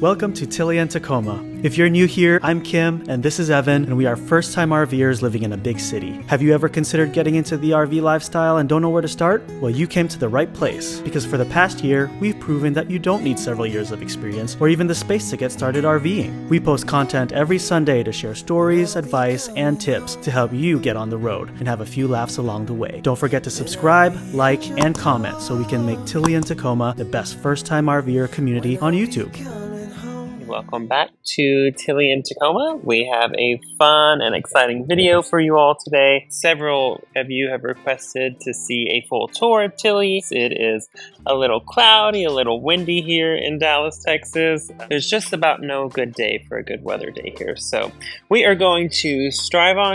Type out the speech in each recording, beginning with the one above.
Welcome to Tilly and Tacoma. If you're new here, I'm Kim, and this is Evan, and we are first-time RVers living in a big city. Have you ever considered getting into the RV lifestyle and don't know where to start? Well, you came to the right place, because for the past year, we've proven that you don't need several years of experience or even the space to get started RVing. We post content every Sunday to share stories, advice, and tips to help you get on the road and have a few laughs along the way. Don't forget to subscribe, like, and comment so we can make Tilly and Tacoma the best first-time RVer community on YouTube. Welcome back to Tilly and Tacoma. We have a fun and exciting video for you all today. Several of you have requested to see a full tour of Tilly. It is a little cloudy, a little windy here in Dallas, Texas. There's just about no good day for a good weather day here. So we are going to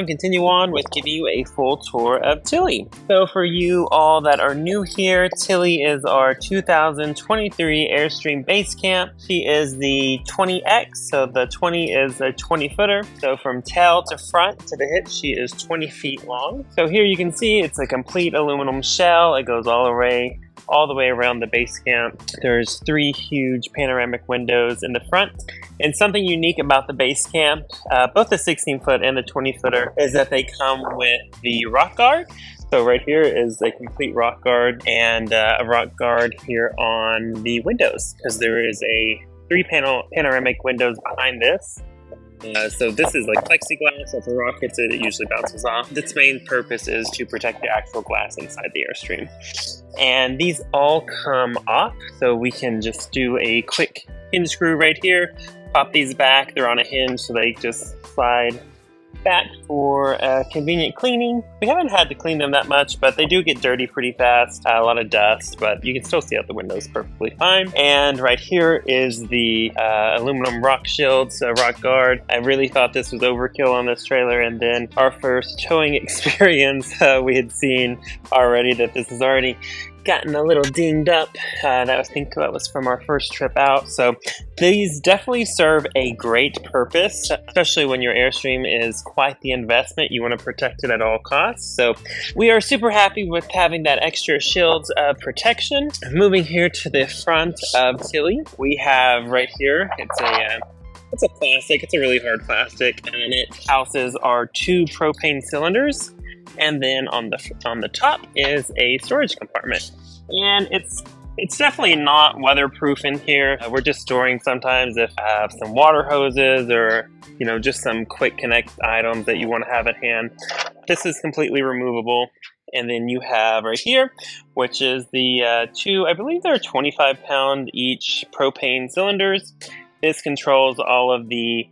continue on with giving you a full tour of Tilly. So for you all that are new here, Tilly is our 2023 Airstream Basecamp. She is the 20X, so the 20 is a 20-footer. So from tail to front to the hitch, she is 20 feet long. So here you can see it's a complete aluminum shell. It goes all the way around the base camp. There's 3 huge panoramic windows in the front. And something unique about the base camp, both the 16-foot and the 20-footer, is that they come with the rock guard. So right here is a complete rock guard and a rock guard here on the windows, because there is a 3 panoramic windows behind this. So this is like plexiglass. If a rock hits it, it usually bounces off. Its main purpose is to protect the actual glass inside the Airstream. And these all come off, so we can just do a quick hinge screw right here, pop these back. They're on a hinge, so they just slide back for convenient cleaning. We haven't had to clean them that much, but they do get dirty pretty fast, a lot of dust, but you can still see out the windows perfectly fine. And right here is the aluminum rock shield, so rock guard. I really thought this was overkill on this trailer, and then our first towing experience, we had seen already that this has already gotten a little dinged up. I think that was from our first trip out. So these definitely serve a great purpose, especially when your Airstream is quite the investment. You want to protect it at all costs. So we are super happy with having that extra shields of protection. Moving here to the front of Tilly, we have right here, it's a plastic, it's a really hard plastic, and it houses our 2 propane cylinders. And then on the top is a storage compartment. And it's definitely not weatherproof in here. We're just storing sometimes if I have some water hoses or, just some quick connect items that you want to have at hand. This is completely removable. And then you have right here, which is the 2, I believe they're 25-pound each propane cylinders. This controls all of the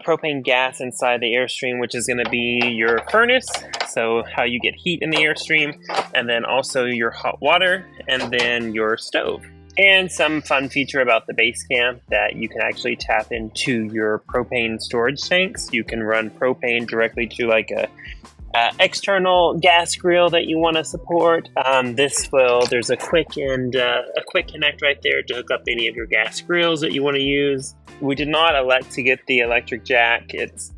propane gas inside the Airstream, which is going to be your furnace, so how you get heat in the Airstream, and then also your hot water, and then your stove. And some fun feature about the Basecamp that you can actually tap into your propane storage tanks. You can run propane directly to like a external gas grill that you want to support. There's a quick connect right there to hook up any of your gas grills that you want to use. We did not elect to get the electric jack. It's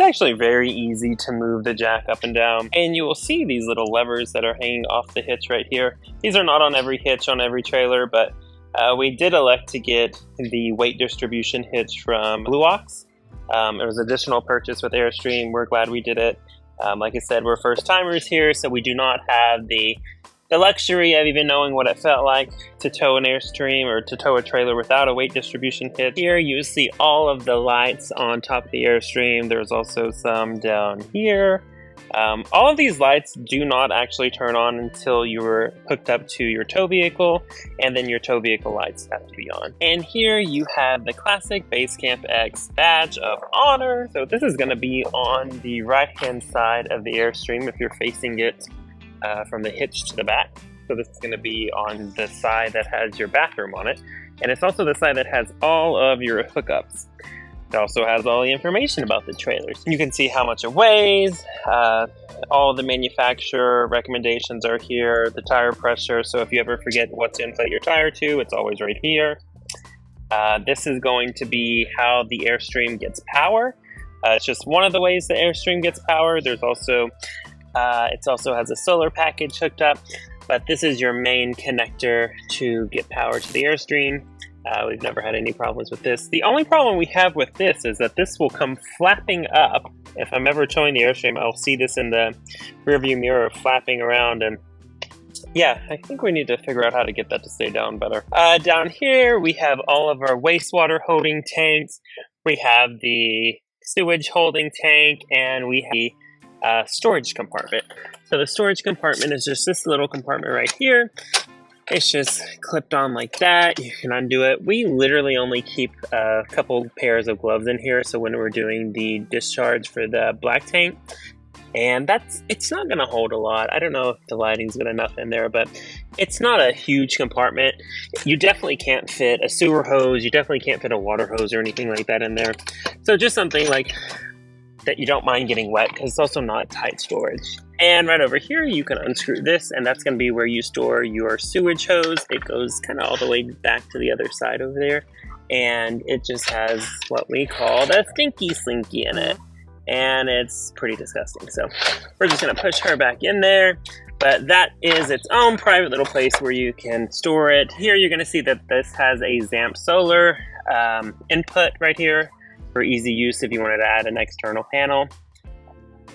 actually very easy to move the jack up and down. And you will see these little levers that are hanging off the hitch right here. These are not on every hitch on every trailer, but we did elect to get the weight distribution hitch from Blue Ox. It was an additional purchase with Airstream. We're glad we did it. Like I said, we're first timers here, so we do not have the luxury of even knowing what it felt like to tow an Airstream or to tow a trailer without a weight distribution hitch. Here you see all of the lights on top of the Airstream. There's also some down here. All of these lights do not actually turn on until you're hooked up to your tow vehicle, and then your tow vehicle lights have to be on. And here you have the classic Basecamp X badge of honor. So this is going to be on the right-hand side of the Airstream if you're facing it from the hitch to the back. So this is going to be on the side that has your bathroom on it. And it's also the side that has all of your hookups. It also has all the information about the trailers. You can see how much it weighs. All the manufacturer recommendations are here. The tire pressure. So if you ever forget what to inflate your tire to, it's always right here. This is going to be how the Airstream gets power. It's just one of the ways the Airstream gets power. There's also it also has a solar package hooked up, but this is your main connector to get power to the Airstream. We've never had any problems with this. The only problem we have with this is that this will come flapping up. If I'm ever towing the Airstream, I'll see this in the rearview mirror flapping around, and yeah, I think we need to figure out how to get that to stay down better. Down here, we have all of our wastewater holding tanks. We have the sewage holding tank, and we have the storage compartment. So the storage compartment is just this little compartment right here. It's just clipped on like that. You can undo it. We literally only keep a couple pairs of gloves in here, so when we're doing the discharge for the black tank, and it's not going to hold a lot. I don't know if the lighting's good enough in there, but it's not a huge compartment. You definitely can't fit a sewer hose. You definitely can't fit a water hose or anything like that in there. So just something like that you don't mind getting wet, because it's also not tight storage. And right over here, you can unscrew this, and that's going to be where you store your sewage hose. It goes kind of all the way back to the other side over there, and it just has what we call the stinky slinky in it, and it's pretty disgusting. So we're just going to push her back in there, but that is its own private little place where you can store it. Here you're going to see that this has a ZAMP solar input right here for easy use if you wanted to add an external panel.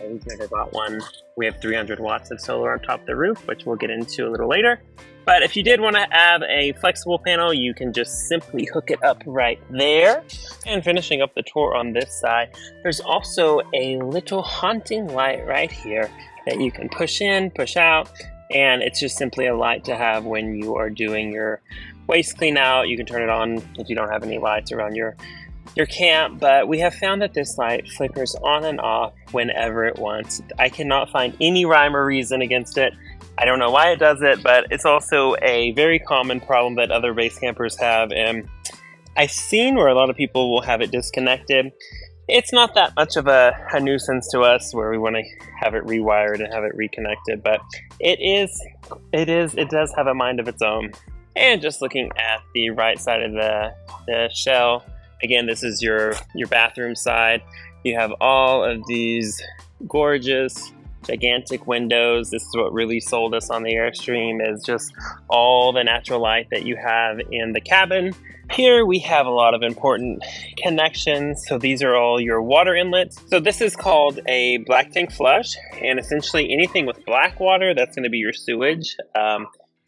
We've never bought one. We have 300 watts of solar on top of the roof, which we'll get into a little later. But if you did want to add a flexible panel, you can just simply hook it up right there. And finishing up the tour on this side, there's also a little haunting light right here that you can push in, push out, and it's just simply a light to have when you are doing your waste clean out. You can turn it on if you don't have any lights around your camp, but we have found that this light flickers on and off whenever it wants. I cannot find any rhyme or reason against it. I don't know why it does it, but it's also a very common problem that other base campers have, and I've seen where a lot of people will have it disconnected. It's not that much of a nuisance to us where we want to have it rewired and have it reconnected, but it does have a mind of its own. And just looking at the right side of the shell, again, this is your bathroom side. You have all of these gorgeous, gigantic windows. This is what really sold us on the Airstream, is just all the natural light that you have in the cabin. Here we have a lot of important connections. So these are all your water inlets. So this is called a black tank flush, and essentially anything with black water, that's going to be your sewage.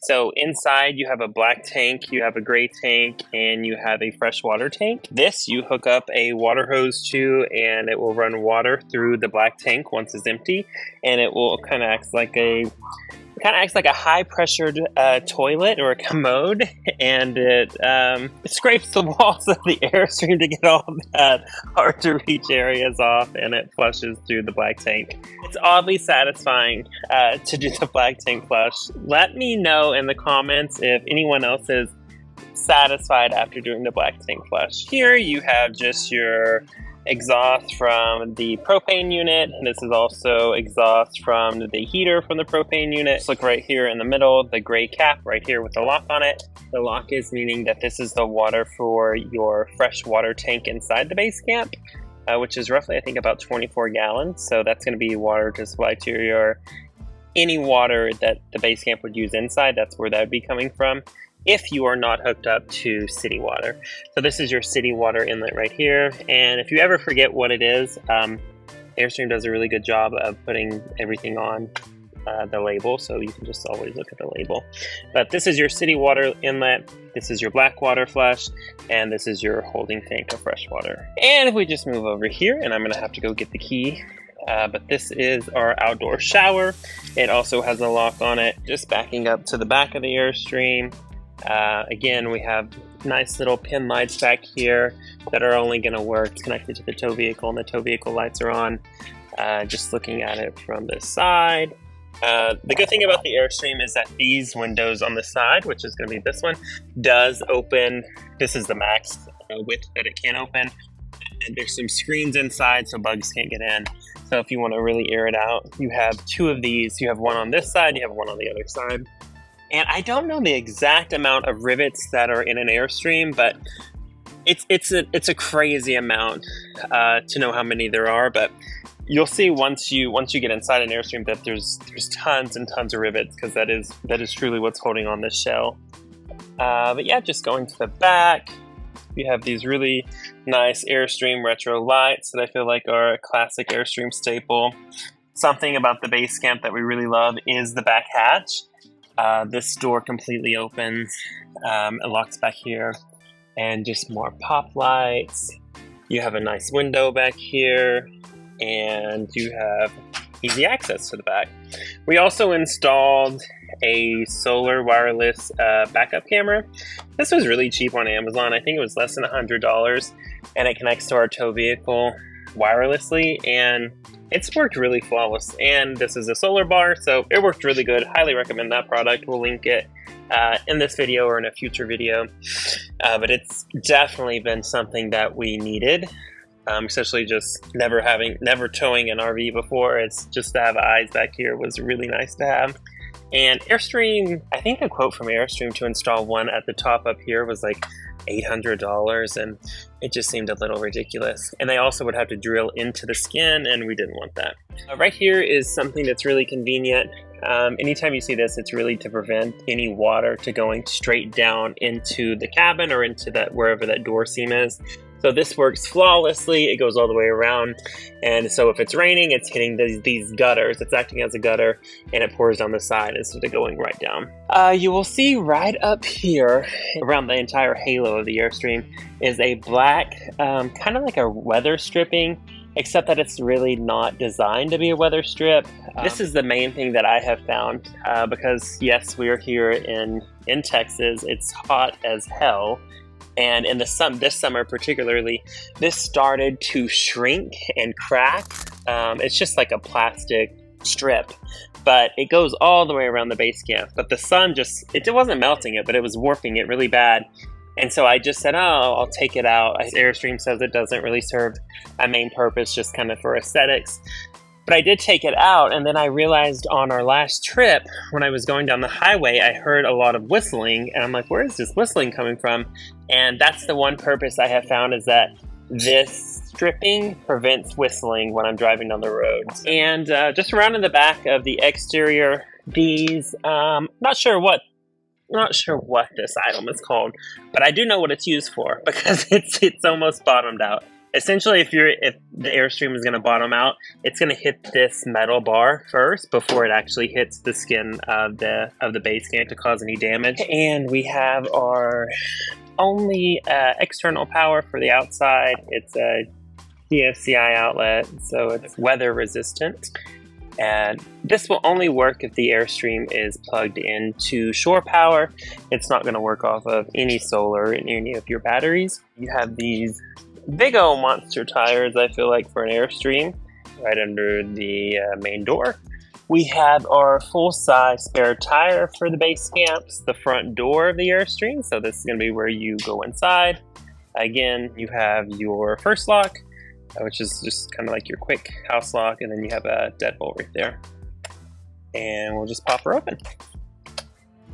So inside you have a black tank, you have a gray tank, and you have a freshwater tank. This you hook up a water hose to, and it will run water through the black tank once it's empty, and it will kind of acts like a high pressured toilet or a commode, and it scrapes the walls of the Airstream to get all that hard to reach areas off, and it flushes through the black tank. It's oddly satisfying to do the black tank flush. Let me know in the comments if anyone else is satisfied after doing the black tank flush. Here you have just your exhaust from the propane unit. This is also exhaust from the heater from the propane unit. Just look right here in the middle, the gray cap right here with the lock on it. The lock is meaning that this is the water for your fresh water tank inside the base camp, which is roughly, I think, about 24 gallons. So that's going to be water to supply to your any water that the base camp would use inside. That's where that would be coming from if you are not hooked up to city water. So this is your city water inlet right here. And if you ever forget what it is, Airstream does a really good job of putting everything on the label, so you can just always look at the label. But this is your city water inlet, this is your black water flush, and this is your holding tank of fresh water. And if we just move over here, and I'm gonna have to go get the key, but this is our outdoor shower. It also has a lock on it. Just backing up to the back of the Airstream, again, we have nice little pin lights back here that are only going to work connected to the tow vehicle, and the tow vehicle lights are on. Just looking at it from this side. The good thing about the Airstream is that these windows on the side, which is going to be this one, does open. This is the max width that it can open. And there's some screens inside so bugs can't get in. So if you want to really air it out, you have two of these. You have one on this side, you have one on the other side. And I don't know the exact amount of rivets that are in an Airstream, but it's a crazy amount to know how many there are. But you'll see once you get inside an Airstream that there's tons and tons of rivets, because that is truly what's holding on this shell. But yeah, just going to the back, we have these really nice Airstream retro lights that I feel like are a classic Airstream staple. Something about the Basecamp that we really love is the back hatch. This door completely opens, it locks back here, and just more pop lights. You have a nice window back here, and you have easy access to the back. We also installed a solar wireless backup camera. This was really cheap on Amazon. I think it was less than $100, and it connects to our tow vehicle wirelessly, and it's worked really flawless. And this is a solar bar, so it worked really good. Highly recommend that product. We'll link it in this video or in a future video. But it's definitely been something that we needed, especially just never towing an RV before. It's just to have eyes back here was really nice to have. And Airstream, I think the quote from Airstream to install one at the top up here was like $800, and it just seemed a little ridiculous. And they also would have to drill into the skin, and we didn't want that. Right here is something that's really convenient. Anytime you see this, it's really to prevent any water to going straight down into the cabin or into that wherever that door seam is. So this works flawlessly. It goes all the way around, and so if it's raining, it's hitting these gutters. It's acting as a gutter, and it pours down the side instead of going right down. You will see right up here, around the entire halo of the Airstream, is a black, kind of like a weather stripping, except that it's really not designed to be a weather strip. This is the main thing that I have found, because yes, we are here in Texas. It's hot as hell. And in this summer particularly, this started to shrink and crack. It's just like a plastic strip, but it goes all the way around the Basecamp. But the sun it wasn't melting it, but it was warping it really bad. And so I just said, oh, I'll take it out. Airstream says it doesn't really serve a main purpose, just kind of for aesthetics. But I did take it out, and then I realized on our last trip, when I was going down the highway, I heard a lot of whistling, and I'm like, where is this whistling coming from? And that's the one purpose I have found, is that this stripping prevents whistling when I'm driving down the road. And just around in the back of the exterior, these, not sure what this item is called, but I do know what it's used for, because it's almost bottomed out. Essentially, if the Airstream is going to bottom out, it's going to hit this metal bar first before it actually hits the skin of the Basecamp to cause any damage. And we have our only external power for the outside. It's a DFCI outlet, so it's weather resistant. And this will only work if the Airstream is plugged into shore power. It's not going to work off of any solar in any of your batteries. You have these big old monster tires, I feel like, for an Airstream, right under the main door. We have our full-size spare tire for the Basecamps, the front door of the Airstream, so this is going to be where you go inside. Again, you have your first lock, which is just kind of like your quick house lock, and then you have a deadbolt right there. And we'll just pop her open.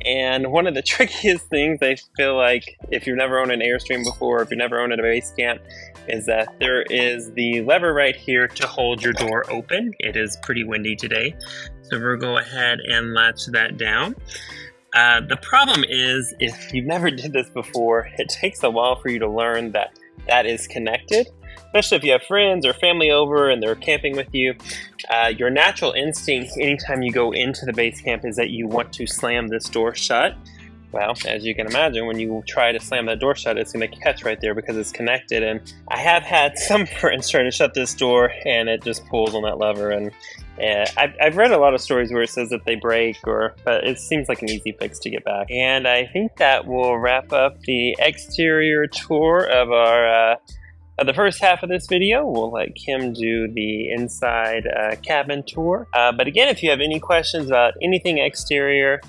And one of the trickiest things, I feel like, if you've never owned an Airstream before, if you've never owned a Basecamp, is that there is the lever right here to hold your door open. It is pretty windy today, so we'll go ahead and latch that down. The problem is, if you've never did this before, it takes a while for you to learn that that is connected. Especially if you have friends or family over and they're camping with you, your natural instinct anytime you go into the Basecamp is that you want to slam this door shut. Well, as you can imagine, when you try to slam that door shut, it's going to catch right there because it's connected. And I have had some friends trying to shut this door, and it just pulls on that lever. And I've read a lot of stories where it says that they break, but it seems like an easy fix to get back. And I think that will wrap up the exterior tour of our the first half of this video. We'll let Kim do the inside cabin tour. But again, if you have any questions about anything exterior,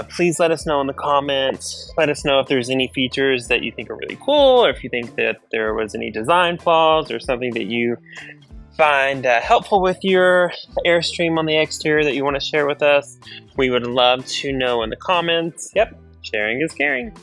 please let us know in the comments. Let us know if there's any features that you think are really cool, or if you think that there was any design flaws or something that you find helpful with your Airstream on the exterior that you want to share with us. We would love to know in the comments. Yep, sharing is caring.